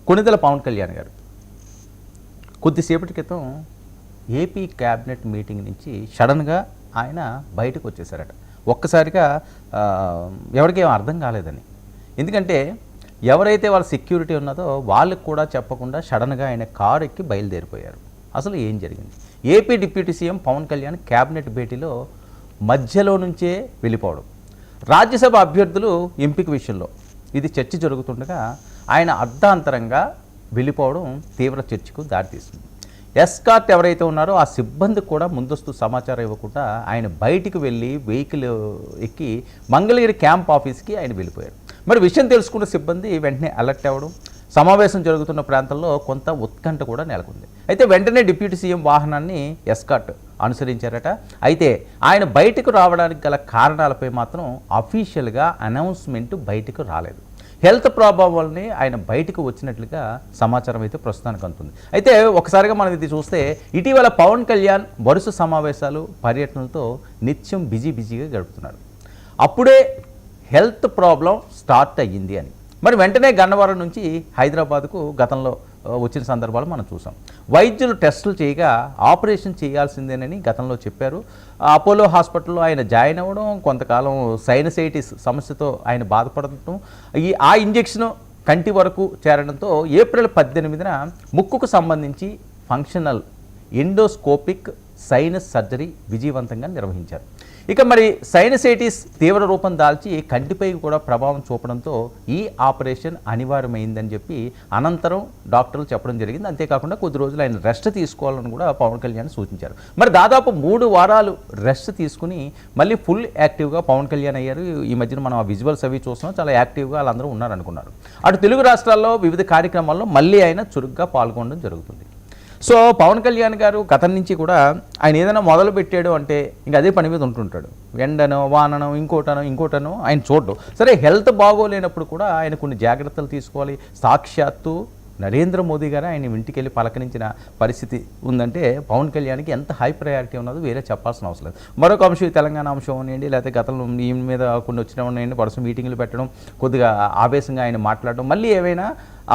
కొణిదెల పవన్ కళ్యాణ్ గారు కొద్దిసేపటి క్రితం ఏపీ క్యాబినెట్ మీటింగ్ నుంచి సడన్గా ఆయన బయటకు వచ్చేసారట. ఒక్కసారిగా ఎవరికేం అర్థం కాలేదని. ఎందుకంటే ఎవరైతే వాళ్ళ సెక్యూరిటీ ఉన్నదో వాళ్ళకి కూడా చెప్పకుండా సడన్గా ఆయన కారు ఎక్కి బయలుదేరిపోయారు. అసలు ఏం జరిగింది? AP deputy CM Pawan Kalyan cabinet భేటీలో మధ్యలో నుంచే వెళ్ళిపోవడం, రాజ్యసభ అభ్యర్థులు ఎంపిక విషయంలో ఇది చర్చ జరుగుతుండగా ఆయన అర్ధాంతరంగా వెళ్ళిపోవడం తీవ్ర చర్చకు దారితీస్తుంది. ఎస్కార్ట్ ఎవరైతే ఉన్నారో ఆ సిబ్బందికి కూడా ముందస్తు సమాచారం ఇవ్వకుండా ఆయన బయటికి వెళ్ళి వెహికల్ ఎక్కి మంగళగిరి క్యాంప్ ఆఫీస్కి ఆయన వెళ్ళిపోయారు. మరి విషయం తెలుసుకున్న సిబ్బంది వెంటనే అలర్ట్ అవ్వడం, సమావేశం జరుగుతున్న ప్రాంతంలో కొంత ఉత్కంఠ కూడా నెలకొంది. అయితే వెంటనే డిప్యూటీ సీఎం వాహనాన్ని ఎస్కార్ట్ అనుసరించారట. అయితే ఆయన బయటకు రావడానికి గల కారణాలపై మాత్రం అఫీషియల్గా అనౌన్స్మెంట్ బయటకు రాలేదు. హెల్త్ ప్రాబ్లం వల్లనే ఆయన బయటకు వచ్చినట్లుగా సమాచారం అయితే ప్రస్తుతానికి అందుతుంది. అయితే ఒకసారిగా మనం ఇది చూస్తే ఇటీవల పవన్ కళ్యాణ్ వరుస సమావేశాలు, పర్యటనలతో నిత్యం బిజీగా గడుపుతున్నారు. అప్పుడే హెల్త్ ప్రాబ్లం స్టార్ట్ అయ్యింది అని మరి వెంటనే గన్నవరం నుంచి హైదరాబాద్కు గతంలో వచ్చిన సందర్భాలు మనం చూసాం. వైద్యులు టెస్టులు చేయగా ఆపరేషన్ చేయాల్సిందేనని గతంలో చెప్పారు. అపోలో హాస్పిటల్లో ఆయన జాయిన్ అవ్వడం, కొంతకాలం సైనసైటిస్ సమస్యతో ఆయన బాధపడటం, ఆ ఇంజెక్షన్ కంటి వరకు చేరడంతో ఏప్రిల్ 18న ముక్కుకు సంబంధించి ఫంక్షనల్ ఎండోస్కోపిక్ సైనస్ సర్జరీ విజయవంతంగా నిర్వహించారు. ఇక మరి సైనసైటిస్ తీవ్ర రూపం దాల్చి కంటిపై కూడా ప్రభావం చూపడంతో ఈ ఆపరేషన్ అనివార్యమైందని చెప్పి అనంతరం డాక్టర్లు చెప్పడం జరిగింది. అంతేకాకుండా కొద్ది రోజులు ఆయన రెస్ట్ తీసుకోవాలని కూడా పవన్ కళ్యాణ్ సూచించారు. మరి దాదాపు 3 వారాలు రెస్ట్ తీసుకుని మళ్ళీ ఫుల్ యాక్టివ్గా పవన్ కళ్యాణ్ అయ్యారు. ఈ మధ్యన మనం ఆ విజువల్స్ అవి చూస్తున్నాం, చాలా యాక్టివ్గా వాళ్ళందరూ ఉన్నారనుకున్నారు. అటు తెలుగు రాష్ట్రాల్లో వివిధ కార్యక్రమాల్లో మళ్ళీ ఆయన చురుగ్గా పాల్గొనడం జరుగుతుంది. సో పవన్ కళ్యాణ్ గారు గతం నుంచి కూడా ఆయన ఏదైనా మొదలు పెట్టాడు అంటే ఇంకా అదే పని మీద ఉంటుంటాడు. ఎండనో వాననో ఇంకోటనో ఆయన చూడడం. సరే, హెల్త్ బాగోలేనప్పుడు కూడా ఆయన కొన్ని జాగ్రత్తలు తీసుకోవాలి. సాక్షాత్తు నరేంద్ర మోదీ గారు ఆయన ఇంటికి వెళ్ళి పలకరించిన పరిస్థితి ఉందంటే పవన్ కళ్యాణ్కి ఎంత హై ప్రయారిటీ ఉన్నదో వేరే చెప్పాల్సిన అవసరం లేదు. మరొక అంశం తెలంగాణ అంశం అనేయండి, లేకపోతే గతంలో ఈ మీద కొన్ని వచ్చిన ఉన్నాయండి, వరుస మీటింగ్లు పెట్టడం, కొద్దిగా ఆవేశంగా ఆయన మాట్లాడడం, మళ్ళీ ఏమైనా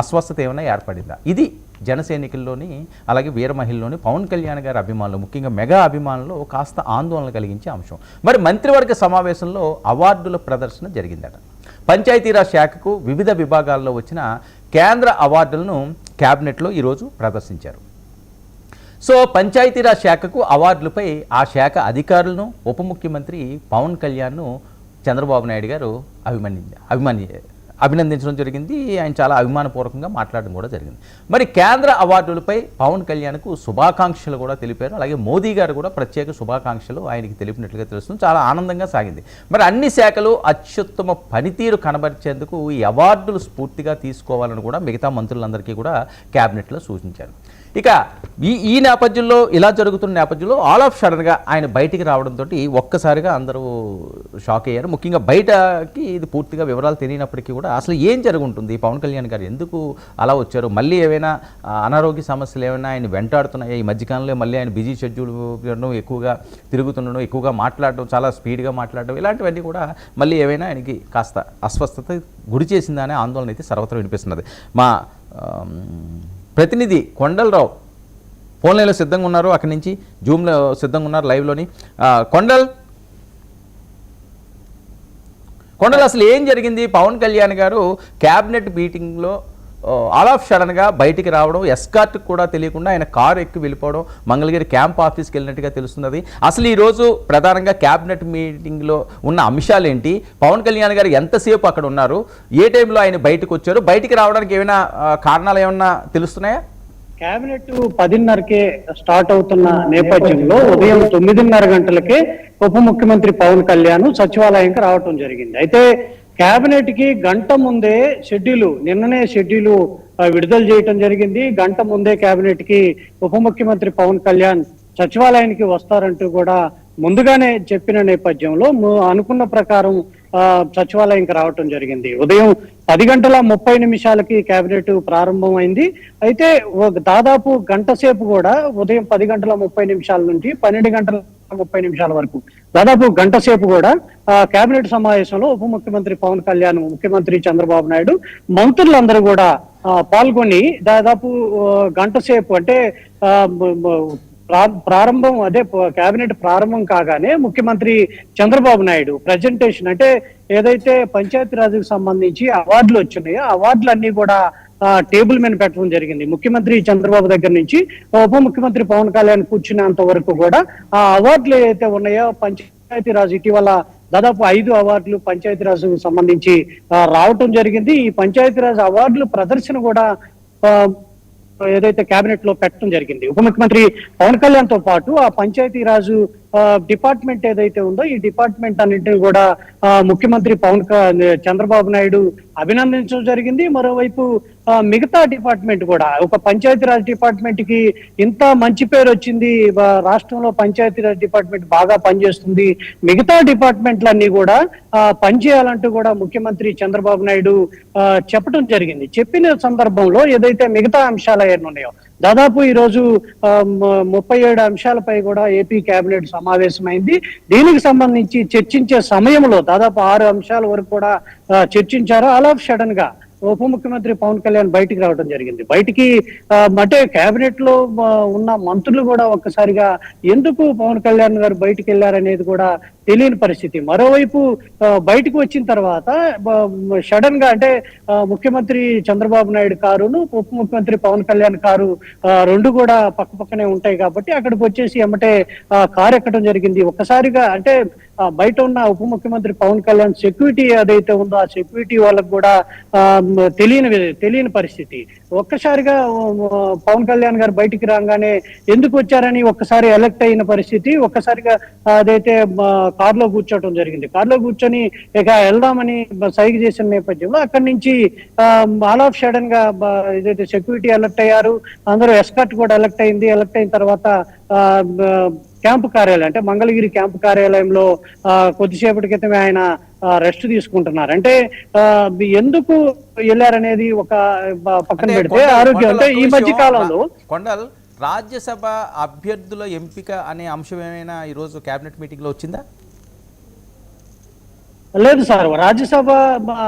అస్వస్థత ఏమైనా ఏర్పడిందా? ఇది జనసైనికుల్లోని అలాగే వీర మహిళలోని పవన్ కళ్యాణ్ గారి అభిమానులు, ముఖ్యంగా మెగా అభిమానులు కాస్త ఆందోళన కలిగించే అంశం. మరి మంత్రివర్గ సమావేశంలో అవార్డుల ప్రదర్శన జరిగిందట. పంచాయతీరాజ్ శాఖకు వివిధ విభాగాల్లో వచ్చిన కేంద్ర అవార్డులను క్యాబినెట్లో ఈరోజు ప్రదర్శించారు. సో పంచాయతీరాజ్ శాఖకు అవార్డులపై ఆ శాఖ అధికారులను ఉప ముఖ్యమంత్రి పవన్ కళ్యాణ్ను చంద్రబాబు నాయుడు గారు అభినందించడం జరిగింది. ఆయన చాలా అభిమానపూర్వకంగా మాట్లాడడం కూడా జరిగింది. మరి కేంద్ర అవార్డులపై పవన్ కళ్యాణ్కు శుభాకాంక్షలు కూడా తెలిపారు. అలాగే మోదీ గారు కూడా ప్రత్యేక శుభాకాంక్షలు ఆయనకి తెలిపినట్లుగా తెలుస్తుంది. చాలా ఆనందంగా సాగింది. మరి అన్ని శాఖలు అత్యుత్తమ పనితీరు కనబరిచేందుకు ఈ అవార్డులు స్ఫూర్తిగా తీసుకోవాలని కూడా మిగతా మంత్రులందరికీ కూడా క్యాబినెట్లో సూచించారు. ఇక ఈ నేపథ్యంలో, ఇలా జరుగుతున్న నేపథ్యంలో ఆల్ ఆఫ్ సడన్గా ఆయన బయటికి రావడంతో ఒక్కసారిగా అందరూ షాక్ అయ్యారు. ముఖ్యంగా బయటకి ఇది పూర్తిగా వివరాలు తెలియనప్పటికీ కూడా అసలు ఏం జరుగుతుంది, పవన్ కళ్యాణ్ గారు ఎందుకు అలా వచ్చారు, మళ్ళీ ఏమైనా అనారోగ్య సమస్యలు ఏమైనా ఆయన వెంటాడుతున్నాయి, ఈ మధ్యకాలంలో మళ్ళీ ఆయన బిజీ షెడ్యూల్ ఎక్కువగా తిరుగుతుండడం, ఎక్కువగా మాట్లాడడం, చాలా స్పీడ్గా మాట్లాడడం, ఇలాంటివన్నీ కూడా మళ్ళీ ఏమైనా ఆయనకి కాస్త అస్వస్థత గురి చేసిందనే ఆందోళన అయితే సర్వత్రా వినిపిస్తున్నది. మా ప్రతినిధి కొండలరావు ఫోన్ లైన్లో సిద్ధంగా ఉన్నారు, అక్కడి నుంచి జూమ్లో సిద్ధంగా ఉన్నారు లైవ్లోని. కొండల్ అసలు ఏం జరిగింది? పవన్ కళ్యాణ్ గారు క్యాబినెట్ మీటింగ్లో ఆల్ ఆఫ్ సడన్గా బయటికి రావడం, ఎస్కార్ట్ కూడా తెలియకుండా ఆయన కారు ఎక్కి వెళ్ళిపోవడం, మంగళగిరి క్యాంప్ ఆఫీస్కి వెళ్ళినట్టుగా తెలుస్తున్నది. అసలు ఈరోజు ప్రధానంగా క్యాబినెట్ మీటింగ్లో ఉన్న అంశాలు ఏంటి? పవన్ కళ్యాణ్ గారు ఎంతసేపు అక్కడ ఉన్నారు? ఏ టైంలో ఆయన బయటకు వచ్చారు? బయటికి రావడానికి ఏమైనా కారణాలు ఏమన్నా తెలుస్తున్నాయా? కేబినెట్ 10:30కే స్టార్ట్ అవుతున్న నేపథ్యంలో ఉదయం 9:30 గంటలకే ఉప ముఖ్యమంత్రి పవన్ కళ్యాణ్ సచివాలయంకి రావటం జరిగింది. అయితే కేబినెట్ కి గంట ముందే నిన్ననే షెడ్యూల్ విడుదల చేయటం జరిగింది. గంట ముందే కేబినెట్ కి ఉప ముఖ్యమంత్రి పవన్ కళ్యాణ్ సచివాలయానికి వస్తారంటూ కూడా ముందుగానే చెప్పిన నేపథ్యంలో అనుకున్న ప్రకారం సచివాలయంకి రావటం జరిగింది. ఉదయం 10:30 కేబినెట్ ప్రారంభమైంది. అయితే దాదాపు గంట సేపు కూడా ఉదయం 10:30 నుంచి 12:30 వరకు దాదాపు గంట సేపు కూడా కేబినెట్ సమావేశంలో ఉప ముఖ్యమంత్రి పవన్ కళ్యాణ్, ముఖ్యమంత్రి చంద్రబాబు నాయుడు, మంత్రులందరూ కూడా పాల్గొని దాదాపు గంట సేపు అంటే ఆ, మ- మ- ప్రారంభం అదే కేబినెట్ ప్రారంభం కాగానే ముఖ్యమంత్రి చంద్రబాబు నాయుడు ప్రజెంటేషన్ అంటే ఏదైతే పంచాయతీరాజ్కి సంబంధించి అవార్డులు వచ్చినాయో ఆ అవార్డులన్నీ కూడా టేబుల్ మీద పెట్టడం జరిగింది. ముఖ్యమంత్రి చంద్రబాబు దగ్గర నుంచి ఉప ముఖ్యమంత్రి పవన్ కళ్యాణ్ కూర్చునేంత వరకు కూడా ఆ అవార్డులు ఏదైతే ఉన్నాయో పంచాయతీరాజ్ ఇటీవల దాదాపు 5 అవార్డులు పంచాయతీరాజ్ సంబంధించి రావటం జరిగింది. ఈ పంచాయతీరాజ్ అవార్డులు ప్రదర్శన కూడా ఆ, ఏదైతే కేబినెట్ లో పెట్టడం జరిగింది. ఉప ముఖ్యమంత్రి పవన్ కళ్యాణ్ తో పాటు ఆ పంచాయతీరాజు డిపార్ట్మెంట్ ఏదైతే ఉందో ఈ డిపార్ట్మెంట్ అన్నింటినీ కూడా ముఖ్యమంత్రి చంద్రబాబు నాయుడు అభినందించడం జరిగింది. మరోవైపు మిగతా డిపార్ట్మెంట్ కూడా ఒక పంచాయతీరాజ్ డిపార్ట్మెంట్ కి ఇంత మంచి పేరు వచ్చింది, రాష్ట్రంలో పంచాయతీరాజ్ డిపార్ట్మెంట్ బాగా పనిచేస్తుంది, మిగతా డిపార్ట్మెంట్లన్నీ కూడా పనిచేయాలంటూ కూడా ముఖ్యమంత్రి చంద్రబాబు నాయుడు చెప్పడం జరిగింది. చెప్పిన సందర్భంలో ఏదైతే మిగతా అంశాలు ఏమి ఉన్నాయో దాదాపు ఈ రోజు 37 అంశాలపై కూడా ఏపీ కేబినెట్ సమావేశమైంది. దీనికి సంబంధించి చర్చించే సమయంలో దాదాపు 6 అంశాల వరకు కూడా చర్చించారు. ఆల్ ఆఫ్ సడన్ గా ఉప ముఖ్యమంత్రి పవన్ కళ్యాణ్ బయటికి రావడం జరిగింది. బయటికి అంటే కేబినెట్ లో ఉన్న మంత్రులు కూడా ఒక్కసారిగా ఎందుకు పవన్ కళ్యాణ్ గారు బయటికి వెళ్ళారనేది కూడా తెలియని పరిస్థితి. మరోవైపు బయటకు వచ్చిన తర్వాత సడన్ గా అంటే ముఖ్యమంత్రి చంద్రబాబు నాయుడు కారును ఉప ముఖ్యమంత్రి పవన్ కళ్యాణ్ కారు రెండు కూడా పక్క పక్కనే ఉంటాయి కాబట్టి అక్కడికి వచ్చేసి ఎమ్మటే కారు ఎక్కడం జరిగింది. ఒక్కసారిగా అంటే బయట ఉన్న ఉప ముఖ్యమంత్రి పవన్ కళ్యాణ్ సెక్యూరిటీ ఏదైతే ఉందో ఆ సెక్యూరిటీ వాళ్ళకు కూడా తెలియని పరిస్థితి. ఒక్కసారిగా పవన్ కళ్యాణ్ గారు బయటికి రాగానే ఎందుకు వచ్చారని ఒక్కసారి ఎలక్ట్ అయిన పరిస్థితి. ఒక్కసారిగా అదైతే కారులో కూర్చోవడం జరిగింది. కారులో కూర్చొని ఇక వెళ్దామని సైగ చేసిన నేపథ్యంలో అక్కడి నుంచి ఆల్ ఆఫ్ సడన్ గా ఏదైతే సెక్యూరిటీ ఎలక్ట్ అయ్యారు, అందరూ ఎస్కార్ట్ కూడా ఎలక్ట్ అయింది. ఎలక్ట్ అయిన తర్వాత క్యాంపు కార్యాలయం అంటే మంగళగిరి క్యాంపు కార్యాలయంలో కొద్దిసేపటి క్రితమే ఆయన రెస్ట్ తీసుకుంటున్నారు. అంటే ఎందుకు వెళ్ళారనేది ఒక పక్కన పెడితే ఆరోగ్యం అంటే ఈ మధ్య కాలంలో కొండల్ రాజ్యసభ అభ్యర్థుల ఎంపిక అనే అంశం ఏమైనా ఈరోజు కేబినెట్ మీటింగ్ లో వచ్చిందా? లేదు సార్, రాజ్యసభ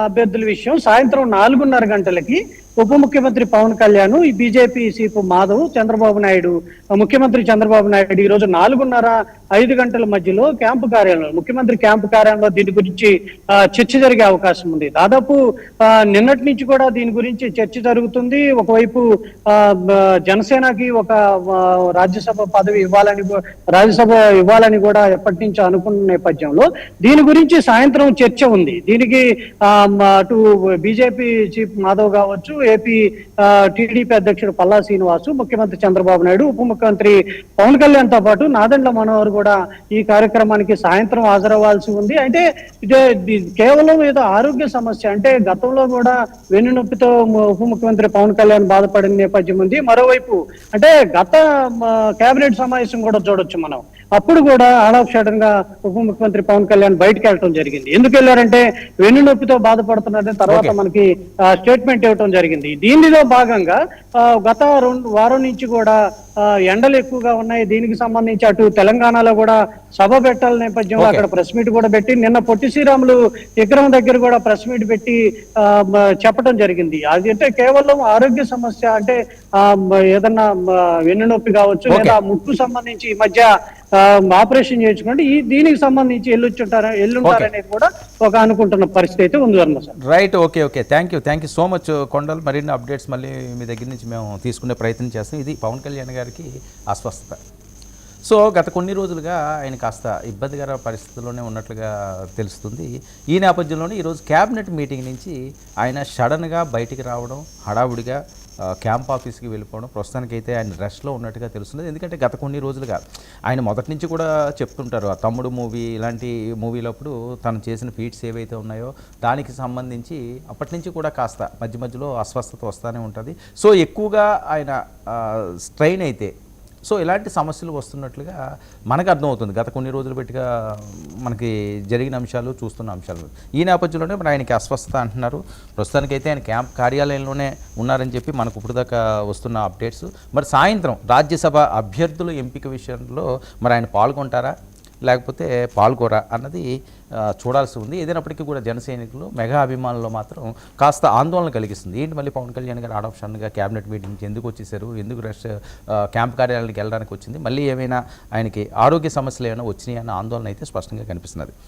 అభ్యర్థుల విషయం సాయంత్రం 4:30 గంటలకి ఉప ముఖ్యమంత్రి పవన్ కళ్యాణ్, ఈ బీజేపీ సీపు మాధవ్, చంద్రబాబు నాయుడు, ముఖ్యమంత్రి చంద్రబాబు నాయుడు ఈ రోజు 4:30-5 గంటల మధ్యలో క్యాంపు కార్యాలయంలో ముఖ్యమంత్రి క్యాంపు కార్యాలయంలో దీని గురించి చర్చ జరిగే అవకాశం ఉంది. దాదాపు నిన్నటి నుంచి కూడా దీని గురించి చర్చ జరుగుతుంది. ఒకవైపు జనసేనకి ఒక రాజ్యసభ పదవి ఇవ్వాలని కూడా ఎప్పటి నుంచో అనుకున్న నేపథ్యంలో దీని గురించి సాయంత్రం చర్చ ఉంది. దీనికి అటు బీజేపీ చీఫ్ మాధవ్ కావచ్చు, ఏపీ టీడీపీ అధ్యక్షుడు పల్లా శ్రీనివాసు, ముఖ్యమంత్రి చంద్రబాబు నాయుడు, ఉప ముఖ్యమంత్రి పవన్ కళ్యాణ్ తో పాటు నాదెండ్ల మనోహర్ కూడా ఈ కార్యక్రమానికి సాయంత్రం హాజరవ్వాల్సి ఉంది. అంటే ఇదే కేవలం ఏదో ఆరోగ్య సమస్య అంటే గతంలో కూడా వెన్నునొప్పితో ఉప ముఖ్యమంత్రి పవన్ కళ్యాణ్ బాధపడిన నేపథ్యం ఉంది. మరోవైపు అంటే గత కేబినెట్ సమావేశం కూడా చూడొచ్చు మనం. అప్పుడు కూడా ఆల్ ఆఫ్ సడన్ గా ఉప ముఖ్యమంత్రి పవన్ కళ్యాణ్ బయటకు వెళ్ళడం జరిగింది. ఎందుకు వెళ్ళారంటే వెన్నునొప్పితో బాధపడుతున్నారని తర్వాత మనకి స్టేట్మెంట్ ఇవ్వడం జరిగింది. దీనిలో భాగంగా గత వారం నుంచి కూడా ఎండలు ఎక్కువగా ఉన్నాయి. దీనికి సంబంధించి అటు తెలంగాణలో కూడా సభ పెట్టాల నేపథ్యంలో అక్కడ ప్రెస్ మీట్ కూడా పెట్టి నిన్న పొట్టి శ్రీరాములు విగ్రహం దగ్గర కూడా ప్రెస్ మీట్ పెట్టి చెప్పడం జరిగింది. అది అంటే కేవలం ఆరోగ్య సమస్య అంటే ఏదన్నా వెన్నునొప్పి కావచ్చు లేదా ముక్కు సంబంధించి ఈ మధ్య ఆపరేషన్ చేయించుకుంటే దీనికి సంబంధించి ఎల్లుంటారనేది కూడా ఒక అనుకుంటున్న పరిస్థితి అయితే ఉంది Varma sir. Right, okay, thank you so much Kondal. మరిన్ని అప్డేట్స్ మళ్ళీ మీ దగ్గర నుంచి మేము తీసుకునే ప్రయత్నం చేస్తాం. ఇది పవన్ కళ్యాణ్ గారికి అస్వస్థత. సో గత కొన్ని రోజులుగా ఆయన కాస్త ఇబ్బందికర పరిస్థితుల్లోనే ఉన్నట్లుగా తెలుస్తుంది. ఈ నేపథ్యంలోనే ఈరోజు క్యాబినెట్ మీటింగ్ నుంచి ఆయన సడన్గా బయటికి రావడం, హడావుడిగా క్యాంప్ ఆఫీస్కి వెళ్ళిపోవడం, ప్రస్తుతానికైతే ఆయన రెస్ట్లో ఉన్నట్టుగా తెలుస్తుంది. ఎందుకంటే గత కొన్ని రోజులుగా ఆయన మొదటి నుంచి కూడా చెప్తుంటారు, ఆ తమ్ముడు మూవీ ఇలాంటి మూవీలప్పుడు తను చేసిన ఫీట్స్ ఏవైతే ఉన్నాయో దానికి సంబంధించి అప్పటి నుంచి కూడా కాస్త మధ్య మధ్యలో అస్వస్థత వస్తూనే ఉంటుంది. సో ఎక్కువగా ఆయన స్ట్రెయిన్ అయితే సో ఇలాంటి సమస్యలు వస్తున్నట్లుగా మనకు అర్థమవుతుంది గత కొన్ని రోజులు బట్టిగా మనకి జరిగిన అంశాలు, చూస్తున్న అంశాలు. ఈ నేపథ్యంలోనే మరి ఆయనకి అస్వస్థత అంటున్నారు. ప్రస్తుతానికైతే ఆయన క్యాంప్ కార్యాలయంలోనే ఉన్నారని చెప్పి మనకు ఇప్పుడు దాకా వస్తున్న అప్డేట్స్. మరి సాయంత్రం రాజ్యసభ అభ్యర్థుల ఎంపిక విషయంలో మరి ఆయన పాల్గొంటారా, లేకపోతే పాల్గొరా అన్నది చూడాల్సి ఉంది. ఏదైనప్పటికీ కూడా జన సైనికులు మెగా అభిమానులు మాత్రం కాస్త ఆందోళన కలిగిస్తుంది. ఏంటి మళ్ళీ పవన్ కళ్యాణ్ గారు ఆడప్షన్గా క్యాబినెట్ మీటింగ్కి ఎందుకు వచ్చేసారు, ఎందుకు క్యాంప్ కార్యాలయానికి వెళ్ళడానికి వచ్చింది, మళ్ళీ ఏమైనా ఆయనకి ఆరోగ్య సమస్యలు ఏమైనా వచ్చినాయి అన్న ఆందోళన అయితే స్పష్టంగా కనిపిస్తున్నది.